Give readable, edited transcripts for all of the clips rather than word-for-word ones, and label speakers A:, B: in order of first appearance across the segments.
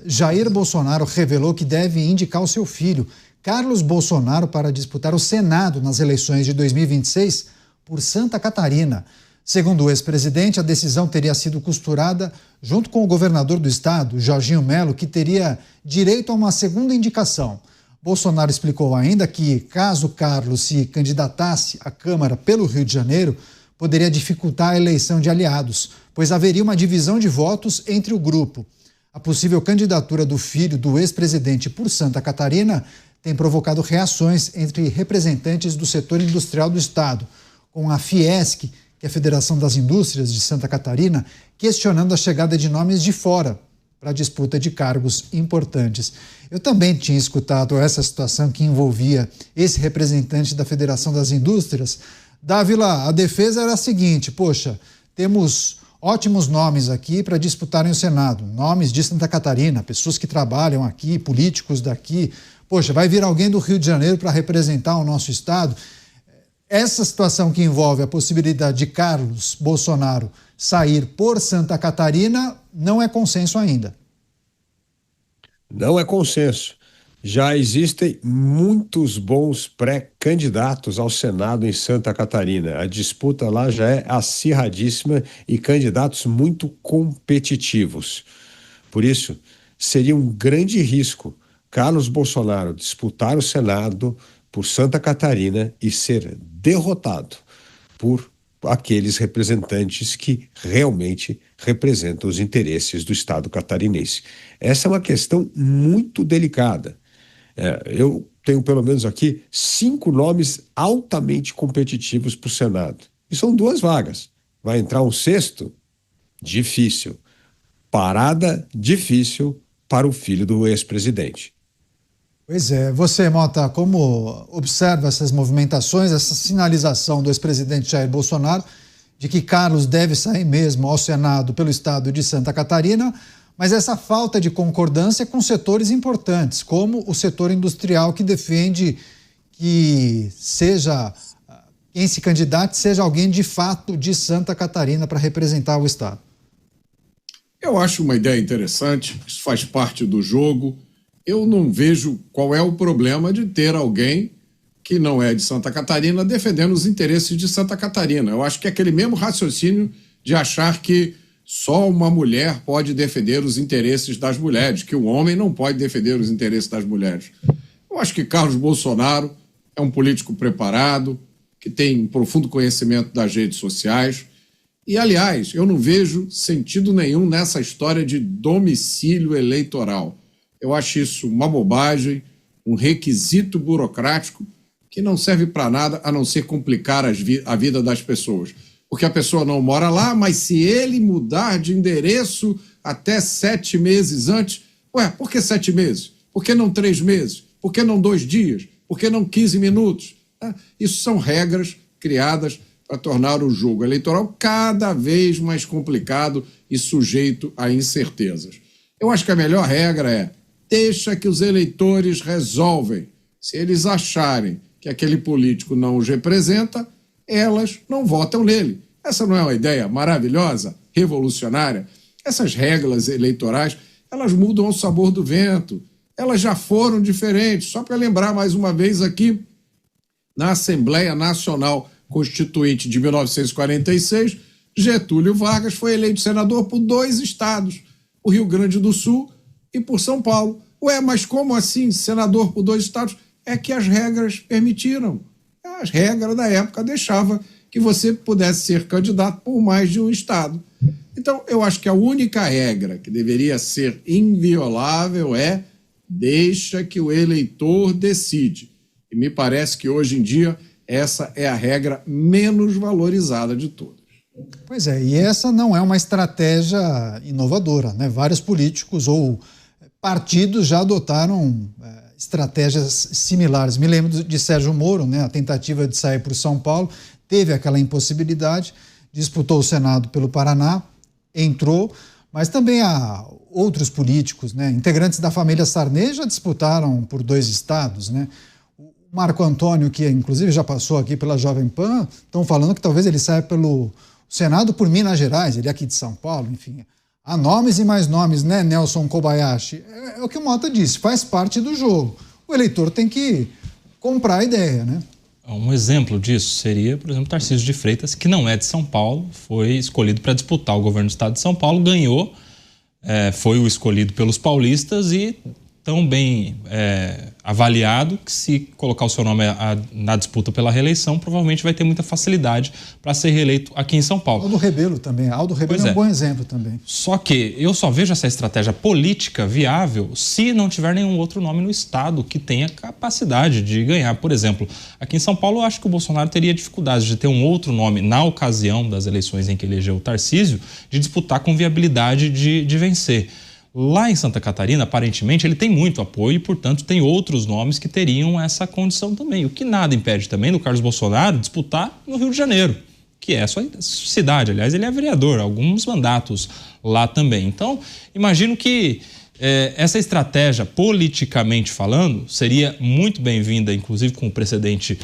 A: Jair Bolsonaro revelou que deve indicar o seu filho, Carlos Bolsonaro, para disputar o Senado nas eleições de 2026 por Santa Catarina. Segundo o ex-presidente, a decisão teria sido costurada junto com o governador do estado, Jorginho Melo, que teria direito a uma segunda indicação. Bolsonaro explicou ainda que, caso Carlos se candidatasse à Câmara pelo Rio de Janeiro, poderia dificultar a eleição de aliados, pois haveria uma divisão de votos entre o grupo. A possível candidatura do filho do ex-presidente por Santa Catarina tem provocado reações entre representantes do setor industrial do estado, com a Fiesc, que é a Federação das Indústrias de Santa Catarina, questionando a chegada de nomes de fora para a disputa de cargos importantes. Eu também tinha escutado essa situação que envolvia esse representante da Federação das Indústrias. Dávila, a defesa era a seguinte: poxa, temos ótimos nomes aqui para disputarem o Senado, nomes de Santa Catarina, pessoas que trabalham aqui, políticos daqui. Poxa, vai vir alguém do Rio de Janeiro para representar o nosso estado? Essa situação que envolve a possibilidade de Carlos Bolsonaro sair por Santa Catarina não é consenso ainda.
B: Não é consenso. Já existem muitos bons pré-candidatos ao Senado em Santa Catarina. A disputa lá já é acirradíssima e candidatos muito competitivos. Por isso, seria um grande risco Carlos Bolsonaro disputar o Senado por Santa Catarina e ser derrotado por aqueles representantes que realmente representam os interesses do Estado catarinense. Essa é uma questão muito delicada. Eu tenho pelo menos aqui 5 nomes altamente competitivos para o Senado. E são 2 vagas. Vai entrar um 6º? Difícil. Parada difícil para o filho do ex-presidente.
A: Pois é. Você, Mota, como observa essas movimentações, essa sinalização do ex-presidente Jair Bolsonaro de que Carlos deve sair mesmo ao Senado pelo estado de Santa Catarina, mas essa falta de concordância com setores importantes, como o setor industrial, que defende que quem se candidate seja alguém de fato de Santa Catarina para representar o estado?
C: Eu acho uma ideia interessante, isso faz parte do jogo. Eu não vejo qual é o problema de ter alguém que não é de Santa Catarina defendendo os interesses de Santa Catarina. Eu acho que é aquele mesmo raciocínio de achar que só uma mulher pode defender os interesses das mulheres, que o homem não pode defender os interesses das mulheres. Eu acho que Carlos Bolsonaro é um político preparado, que tem profundo conhecimento das redes sociais. E, aliás, eu não vejo sentido nenhum nessa história de domicílio eleitoral. Eu acho isso uma bobagem, um requisito burocrático que não serve para nada a não ser complicar a vida das pessoas. Porque a pessoa não mora lá, mas se ele mudar de endereço até 7 meses antes, por que 7 meses? Por que não 3 meses? Por que não 2 dias? Por que não 15 minutos? Isso são regras criadas para tornar o jogo eleitoral cada vez mais complicado e sujeito a incertezas. Eu acho que a melhor regra é: deixa que os eleitores resolvem. Se eles acharem que aquele político não os representa, elas não votam nele. Essa não é uma ideia maravilhosa, revolucionária? Essas regras eleitorais, elas mudam ao sabor do vento. Elas já foram diferentes. Só para lembrar mais uma vez aqui, na Assembleia Nacional Constituinte de 1946, Getúlio Vargas foi eleito senador por 2 estados, o Rio Grande do Sul e por São Paulo. Mas como assim, senador por 2 estados? É que as regras permitiram. As regras da época deixavam que você pudesse ser candidato por mais de um estado. Então, eu acho que a única regra que deveria ser inviolável é: deixa que o eleitor decide. E me parece que hoje em dia essa é a regra menos valorizada de todas.
A: Pois é, e essa não é uma estratégia inovadora, né? Vários políticos ou partidos já adotaram estratégias similares. Me lembro de Sérgio Moro, né? A tentativa de sair por São Paulo, teve aquela impossibilidade, disputou o Senado pelo Paraná, entrou, mas também há outros políticos, né? Integrantes da família Sarney já disputaram por 2 estados, né? O Marco Antônio, que inclusive já passou aqui pela Jovem Pan, estão falando que talvez ele saia pelo Senado por Minas Gerais, ele é aqui de São Paulo, enfim. Há nomes e mais nomes, né, Nelson Kobayashi? É o que o Mota disse, faz parte do jogo. O eleitor tem que comprar a ideia, né?
D: Um exemplo disso seria, por exemplo, Tarcísio de Freitas, que não é de São Paulo, foi escolhido para disputar o governo do estado de São Paulo, ganhou, foi o escolhido pelos paulistas e tão bem avaliado que, se colocar o seu nome na disputa pela reeleição, provavelmente vai ter muita facilidade para ser reeleito aqui em São Paulo.
A: Aldo Rebelo também. Aldo Rebelo é um bom exemplo também.
D: Só que eu só vejo essa estratégia política viável se não tiver nenhum outro nome no estado que tenha capacidade de ganhar. Por exemplo, aqui em São Paulo, eu acho que o Bolsonaro teria dificuldade de ter um outro nome na ocasião das eleições em que elegeu o Tarcísio, de disputar com viabilidade de vencer. Lá em Santa Catarina, aparentemente, ele tem muito apoio e, portanto, tem outros nomes que teriam essa condição também. O que nada impede também do Carlos Bolsonaro disputar no Rio de Janeiro, que é a sua cidade. Aliás, ele é vereador, alguns mandatos lá também. Então, imagino que essa estratégia, politicamente falando, seria muito bem-vinda, inclusive com o precedente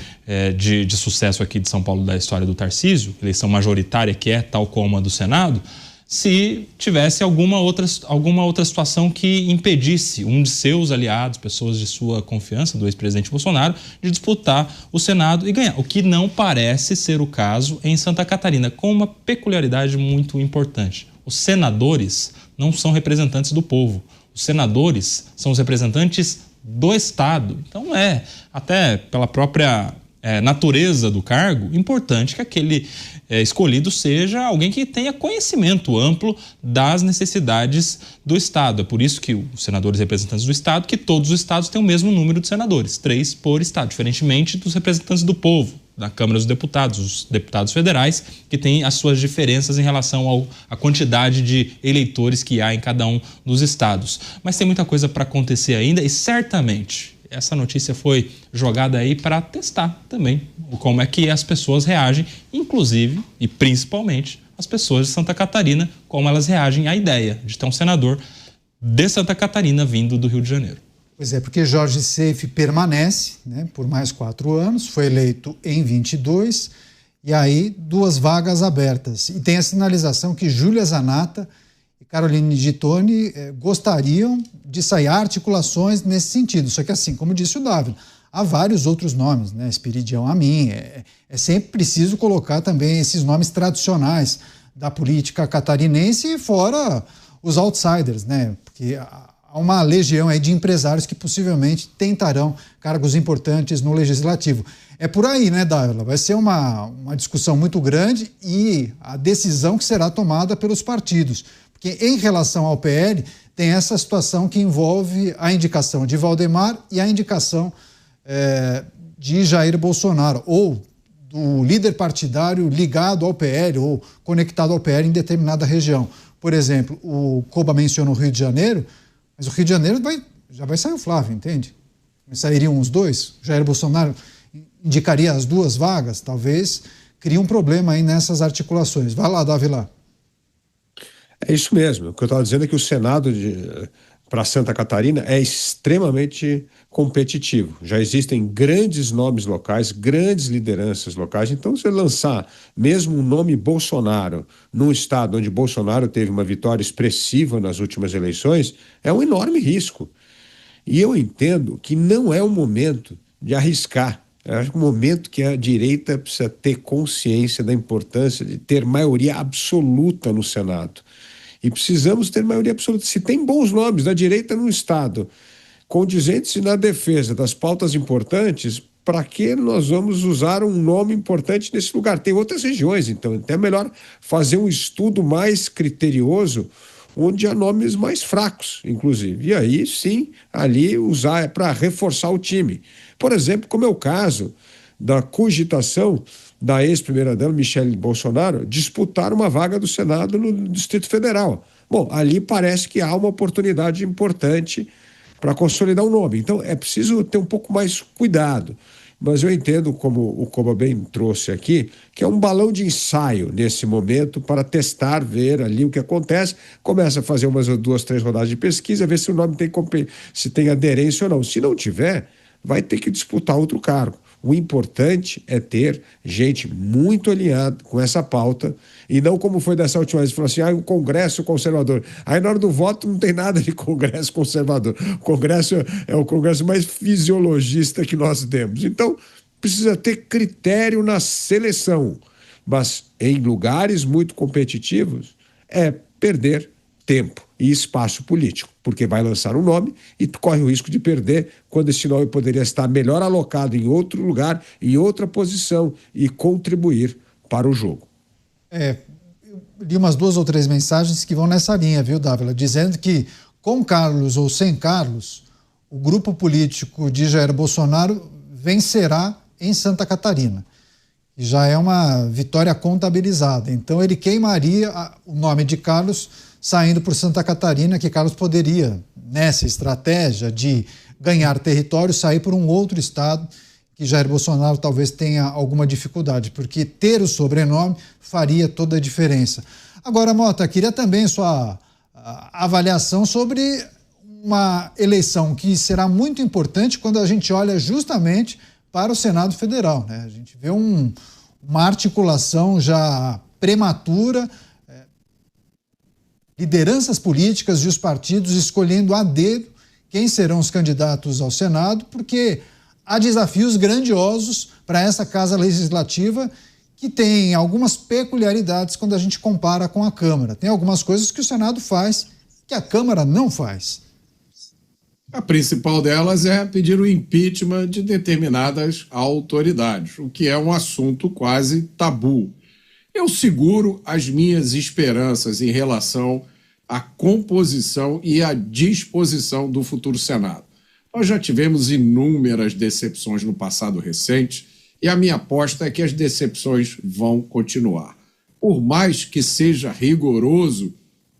D: de sucesso aqui de São Paulo da história do Tarcísio, eleição majoritária que é tal como a do Senado, se tivesse alguma outra situação que impedisse um de seus aliados, pessoas de sua confiança, do ex-presidente Bolsonaro, de disputar o Senado e ganhar. O que não parece ser o caso em Santa Catarina, com uma peculiaridade muito importante. Os senadores não são representantes do povo. Os senadores são os representantes do Estado. Então até pela própria natureza do cargo, importante que aquele escolhido seja alguém que tenha conhecimento amplo das necessidades do Estado. É por isso que os senadores representantes do Estado, que todos os estados têm o mesmo número de senadores, 3 por estado, diferentemente dos representantes do povo, da Câmara dos Deputados, os deputados federais, que têm as suas diferenças em relação à quantidade de eleitores que há em cada um dos estados. Mas tem muita coisa para acontecer ainda e certamente essa notícia foi jogada aí para testar também como é que as pessoas reagem, inclusive e principalmente as pessoas de Santa Catarina, como elas reagem à ideia de ter um senador de Santa Catarina vindo do Rio de Janeiro.
A: Pois é, porque Jorge Seife permanece, né, por mais 4 anos, foi eleito em 22, e aí 2 vagas abertas. E tem a sinalização que Júlia Zanatta e Caroline de Tone gostariam de sair articulações nesse sentido. Só que, assim, como disse o Dávila, há vários outros nomes, né? Esperidião Amin. É sempre preciso colocar também esses nomes tradicionais da política catarinense, fora os outsiders, né? Porque há uma legião aí de empresários que possivelmente tentarão cargos importantes no legislativo. É por aí, né, Dávila? Vai ser uma discussão muito grande e a decisão que será tomada pelos partidos. Porque em relação ao PL, tem essa situação que envolve a indicação de Valdemar e a indicação de Jair Bolsonaro, ou do líder partidário ligado ao PL ou conectado ao PL em determinada região. Por exemplo, o Koba menciona o Rio de Janeiro, mas o Rio de Janeiro já vai sair o Flávio, entende? Sairiam os dois, Jair Bolsonaro indicaria as 2 vagas, talvez crie um problema aí nessas articulações. Vai lá, Dávila.
B: É isso mesmo. O que eu estava dizendo é que o Senado para Santa Catarina é extremamente competitivo. Já existem grandes nomes locais, grandes lideranças locais. Então, se lançar mesmo o nome Bolsonaro num estado onde Bolsonaro teve uma vitória expressiva nas últimas eleições, é um enorme risco. E eu entendo que não é o momento de arriscar. Eu acho que o momento que a direita precisa ter consciência da importância de ter maioria absoluta no Senado. E precisamos ter maioria absoluta. Se tem bons nomes da direita no Estado, condizentes na defesa das pautas importantes, para que nós vamos usar um nome importante nesse lugar? Tem outras regiões, então é melhor fazer um estudo mais criterioso, onde há nomes mais fracos, inclusive. E aí, sim, ali usar para reforçar o time. Por exemplo, como é o caso da cogitação da ex-primeira-dama, Michele Bolsonaro, disputar uma vaga do Senado no Distrito Federal. Bom, ali parece que há uma oportunidade importante para consolidar um nome. Então, é preciso ter um pouco mais cuidado. Mas eu entendo, como o Koba bem trouxe aqui, que é um balão de ensaio nesse momento para testar, ver ali o que acontece. Começa a fazer umas 2, 3 rodadas de pesquisa, ver se o nome se tem aderência ou não. Se não tiver, vai ter que disputar outro cargo. O importante é ter gente muito alinhada com essa pauta e não como foi dessa última vez, falou assim, o Congresso conservador. Aí na hora do voto não tem nada de Congresso conservador. O Congresso é o Congresso mais fisiologista que nós temos. Então, precisa ter critério na seleção, mas em lugares muito competitivos é perder tempo e espaço político, porque vai lançar um nome e corre o risco de perder quando esse nome poderia estar melhor alocado em outro lugar, em outra posição e contribuir para o jogo.
A: Eu li umas 2 ou 3 mensagens que vão nessa linha, viu, Dávila? Dizendo que com Carlos ou sem Carlos, o grupo político de Jair Bolsonaro vencerá em Santa Catarina. E já é uma vitória contabilizada. Então ele queimaria o nome de Carlos saindo por Santa Catarina, que Carlos poderia, nessa estratégia de ganhar território, sair por um outro estado que Jair Bolsonaro talvez tenha alguma dificuldade, porque ter o sobrenome faria toda a diferença. Agora, Mota, queria também sua avaliação sobre uma eleição que será muito importante quando a gente olha justamente para o Senado Federal, né? A gente vê uma articulação já prematura, lideranças políticas e os partidos escolhendo a dedo quem serão os candidatos ao Senado, porque há desafios grandiosos para essa Casa Legislativa que tem algumas peculiaridades quando a gente compara com a Câmara. Tem algumas coisas que o Senado faz que a Câmara não faz.
C: A principal delas é pedir o impeachment de determinadas autoridades, o que é um assunto quase tabu. Eu seguro as minhas esperanças em relação à composição e à disposição do futuro Senado. Nós já tivemos inúmeras decepções no passado recente e a minha aposta é que as decepções vão continuar. Por mais que seja rigoroso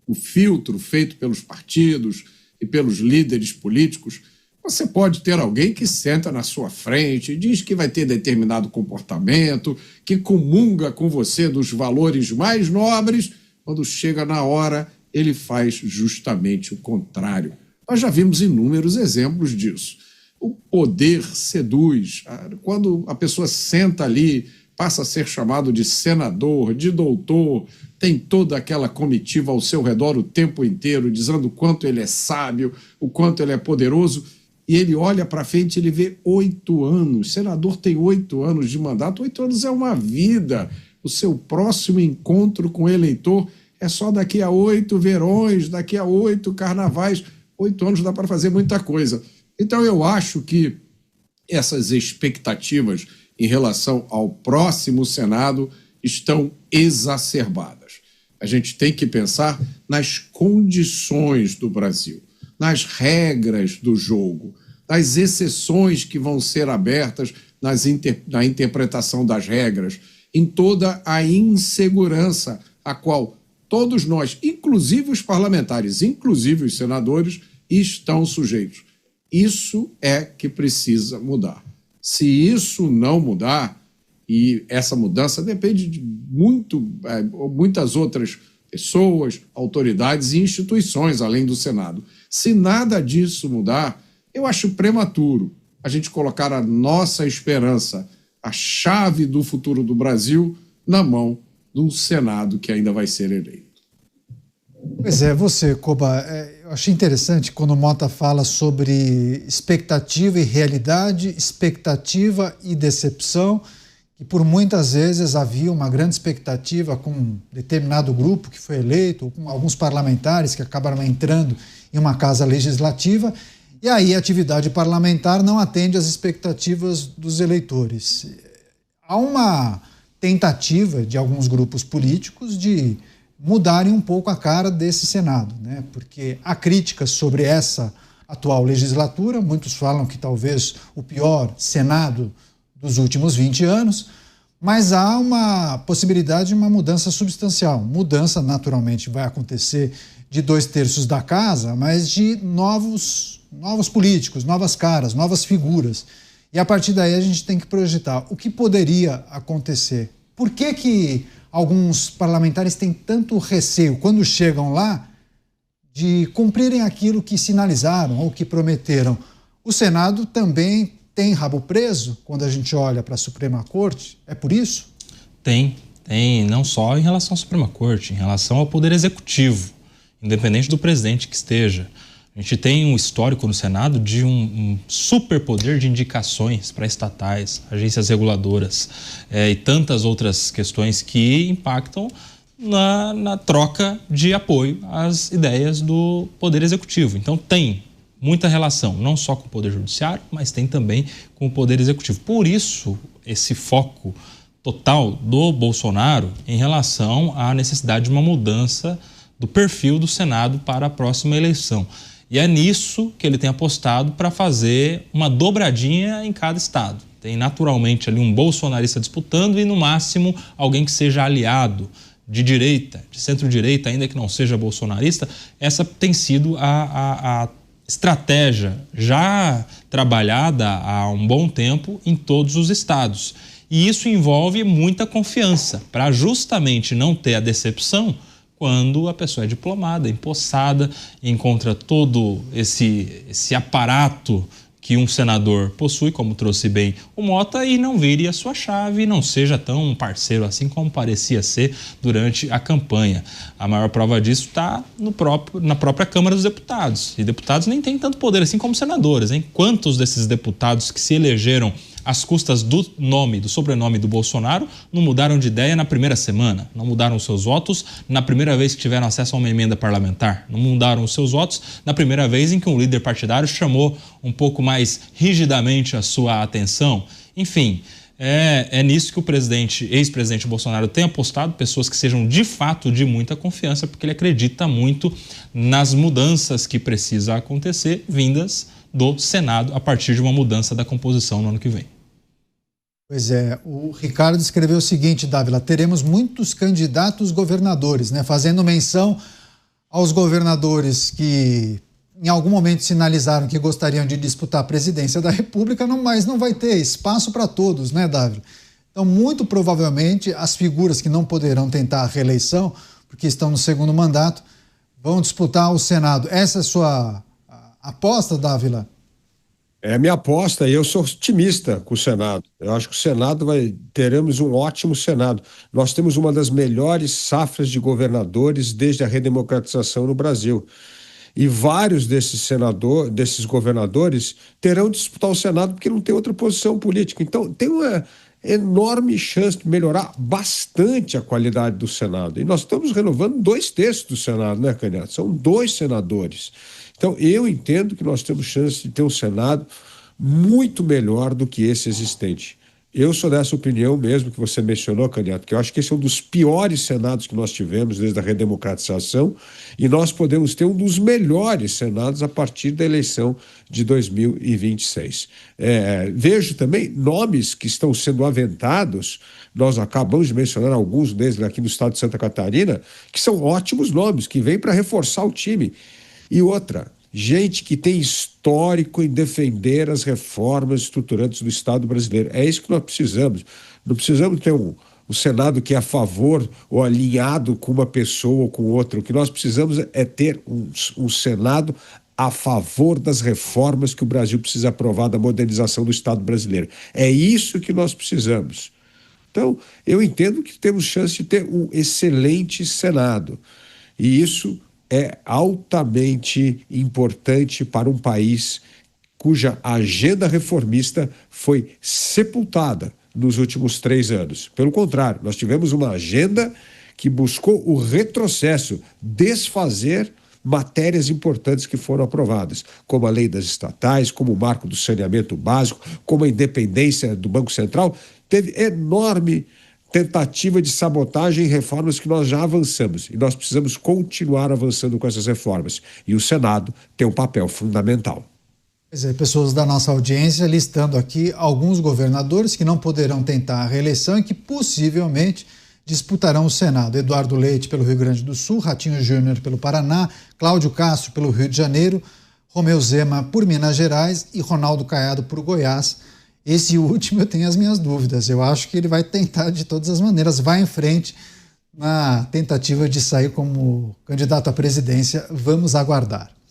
C: o filtro feito pelos partidos e pelos líderes políticos, você pode ter alguém que senta na sua frente e diz que vai ter determinado comportamento, que comunga com você dos valores mais nobres, quando chega na hora, ele faz justamente o contrário. Nós já vimos inúmeros exemplos disso. O poder seduz. Quando a pessoa senta ali, passa a ser chamado de senador, de doutor, tem toda aquela comitiva ao seu redor o tempo inteiro, dizendo o quanto ele é sábio, o quanto ele é poderoso, e ele olha para frente e ele vê 8 anos. O senador tem 8 anos de mandato, 8 anos é uma vida. O seu próximo encontro com o eleitor é só daqui a 8 verões, daqui a 8 carnavais. 8 anos dá para fazer muita coisa. Então eu acho que essas expectativas em relação ao próximo Senado estão exacerbadas. A gente tem que pensar nas condições do Brasil, nas regras do jogo, nas exceções que vão ser abertas na interpretação das regras, em toda a insegurança a qual todos nós, inclusive os parlamentares, inclusive os senadores, estão sujeitos. Isso é que precisa mudar. Se isso não mudar, e essa mudança depende de muitas outras pessoas, autoridades e instituições, além do Senado. Se nada disso mudar, eu acho prematuro a gente colocar a nossa esperança, a chave do futuro do Brasil, na mão de um Senado que ainda vai ser eleito.
A: Pois é, você, Koba, eu achei interessante quando o Mota fala sobre expectativa e realidade, expectativa e decepção, que por muitas vezes havia uma grande expectativa com um determinado grupo que foi eleito, ou com alguns parlamentares que acabaram entrando em uma casa legislativa, e aí a atividade parlamentar não atende às expectativas dos eleitores. Há uma tentativa de alguns grupos políticos de mudarem um pouco a cara desse Senado, né? Porque há críticas sobre essa atual legislatura, muitos falam que talvez o pior Senado dos últimos 20 anos, mas há uma possibilidade de uma mudança substancial. Mudança, naturalmente, vai acontecer de 2/3 da casa, mas de novos políticos, novas caras, novas figuras. E a partir daí a gente tem que projetar o que poderia acontecer. Por que alguns parlamentares têm tanto receio, quando chegam lá, de cumprirem aquilo que sinalizaram ou que prometeram? O Senado também tem rabo preso quando a gente olha para a Suprema Corte? É por isso?
D: Tem, não só em relação à Suprema Corte, em relação ao Poder Executivo, independente do presidente que esteja. A gente tem um histórico no Senado de um superpoder de indicações para estatais, agências reguladoras e tantas outras questões que impactam na troca de apoio às ideias do Poder Executivo. Então tem muita relação, não só com o Poder Judiciário, mas tem também com o Poder Executivo. Por isso, esse foco total do Bolsonaro em relação à necessidade de uma mudança do perfil do Senado para a próxima eleição. E é nisso que ele tem apostado para fazer uma dobradinha em cada estado. Tem naturalmente ali um bolsonarista disputando e, no máximo, alguém que seja aliado de direita, de centro-direita, ainda que não seja bolsonarista. Essa tem sido a estratégia já trabalhada há um bom tempo em todos os estados. E isso envolve muita confiança, para justamente não ter a decepção quando a pessoa é diplomada, empossada, encontra todo esse aparato que um senador possui, como trouxe bem o Mota, e não vire a sua chave, não seja tão parceiro assim como parecia ser durante a campanha. A maior prova disso está na própria Câmara dos Deputados. E deputados nem têm tanto poder assim como senadores, hein? Quantos desses deputados que se elegeram às custas do sobrenome do Bolsonaro, não mudaram de ideia na primeira semana, não mudaram os seus votos na primeira vez que tiveram acesso a uma emenda parlamentar, não mudaram os seus votos na primeira vez em que um líder partidário chamou um pouco mais rigidamente a sua atenção. Enfim, é nisso que o ex-presidente Bolsonaro tem apostado, pessoas que sejam de fato de muita confiança, porque ele acredita muito nas mudanças que precisam acontecer, vindas do Senado a partir de uma mudança da composição no ano que vem.
A: Pois é, o Ricardo escreveu o seguinte, Dávila: teremos muitos candidatos governadores, né? Fazendo menção aos governadores que em algum momento sinalizaram que gostariam de disputar a presidência da República, mas não vai ter espaço para todos, né, Dávila? Então, muito provavelmente, as figuras que não poderão tentar a reeleição, porque estão no segundo mandato, vão disputar o Senado. Essa é a sua aposta, Dávila?
B: É a minha aposta, e eu sou otimista com o Senado. Eu acho que o Senado teremos um ótimo Senado. Nós temos uma das melhores safras de governadores desde a redemocratização no Brasil. E vários desses governadores terão de disputar o Senado porque não tem outra posição política. Então, tem uma enorme chance de melhorar bastante a qualidade do Senado. E nós estamos renovando 2/3 do Senado, né, candidato? São 2 senadores. Então, eu entendo que nós temos chance de ter um Senado muito melhor do que esse existente. Eu sou dessa opinião mesmo que você mencionou, candidato, que eu acho que esse é um dos piores senados que nós tivemos desde a redemocratização, e nós podemos ter um dos melhores senados a partir da eleição de 2026. Vejo também nomes que estão sendo aventados, nós acabamos de mencionar alguns deles aqui no estado de Santa Catarina, que são ótimos nomes, que vêm para reforçar o time. E outra, gente que tem histórico em defender as reformas estruturantes do Estado brasileiro. É isso que nós precisamos. Não precisamos ter um Senado que é a favor ou alinhado com uma pessoa ou com outra. O que nós precisamos é ter um Senado a favor das reformas que o Brasil precisa aprovar da modernização do Estado brasileiro. É isso que nós precisamos. Então, eu entendo que temos chance de ter um excelente Senado. E isso é altamente importante para um país cuja agenda reformista foi sepultada nos últimos 3 anos. Pelo contrário, nós tivemos uma agenda que buscou o retrocesso, desfazer matérias importantes que foram aprovadas, como a lei das estatais, como o marco do saneamento básico, como a independência do Banco Central. Teve enorme tentativa de sabotagem em reformas que nós já avançamos. E nós precisamos continuar avançando com essas reformas. E o Senado tem um papel fundamental.
A: Pois é, pessoas da nossa audiência listando aqui alguns governadores que não poderão tentar a reeleição e que possivelmente disputarão o Senado. Eduardo Leite pelo Rio Grande do Sul, Ratinho Júnior pelo Paraná, Cláudio Castro pelo Rio de Janeiro, Romeu Zema por Minas Gerais e Ronaldo Caiado por Goiás. Esse último eu tenho as minhas dúvidas. Eu acho que ele vai tentar de todas as maneiras, vai em frente na tentativa de sair como candidato à presidência. Vamos aguardar.